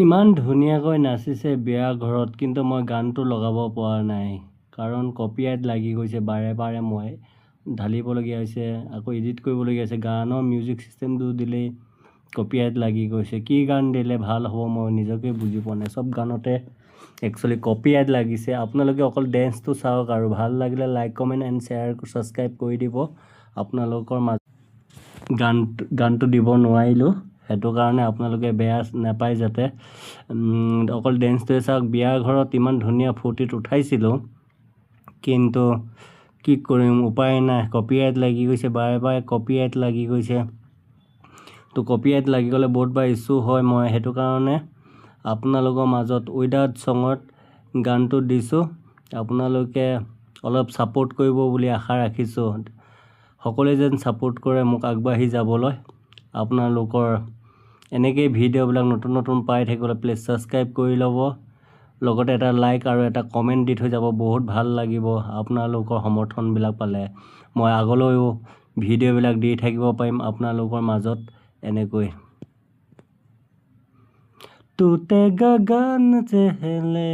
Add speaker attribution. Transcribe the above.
Speaker 1: ইমান ধুনীয়াকৈ নাচিছে বিয়া ঘৰত, কিন্তু মই গানটো লগাব পৰা নাই, কাৰণ কপিৰাইট লাগি গৈছে। বাৰে বাৰে মই ঢালিবলগীয়া হৈছে, আকৌ এডিট কৰিবলগীয়া হৈছে। গানৰ মিউজিক ছিষ্টেমটো দিলেই কপিৰাইট লাগি গৈছে। কি গান দিলে ভাল হ'ব মই নিজকে বুজি পোৱা নাই। চব গানতে একচুৱেলি কপিৰাইট লাগিছে। আপোনালোকে অকল ডেন্সটো চাওক, আৰু ভাল লাগিলে like, comment and share, subscribe কৰি দিব। আপোনালোকৰ গানটো দিব নোৱাৰিলোঁ, সেইটো কাৰণে আপোনালোকে বেয়া নাপায় যাতে। অকল ডেন্সটোৱে চাওক। বিয়াৰ ঘৰত ইমান ধুনীয়া ফূৰ্তিত উঠাইছিলোঁ, কিন্তু কি কৰিম, উপায় নাই। কপিৰাইট লাগি গৈছে, বাৰে বাৰে কপিৰাইট লাগি গৈছে। তো কপিৰাইট লাগি গ'লে বহুতবাৰ ইছ্যু হয়। মই সেইটো কাৰণে আপোনালোকৰ মাজত উইদাউট ছঙত গানটো দিছোঁ। আপোনালোকে অলপ ছাপোৰ্ট কৰিব বুলি আশা ৰাখিছোঁ। সকলোৱে যেন ছাপোৰ্ট কৰে মোক আগবাঢ়ি যাবলৈ। আপোনালোকৰ এনেকেই ভিডিঅ'বিলাক নতুন নতুন পাই থাকিবলৈ প্লিজ ছাবস্ক্ৰাইব কৰি ল'ব। লগতে এটা লাইক আৰু এটা কমেণ্ট দি থৈ যাব, বহুত ভাল লাগিব আপোনালোকৰ সমৰ্থনবিলাক পালে। মই আগলৈও ভিডিঅ'বিলাক দি থাকিব পাৰিম আপোনালোকৰ মাজত এনেকৈ। टूटे गगन चहले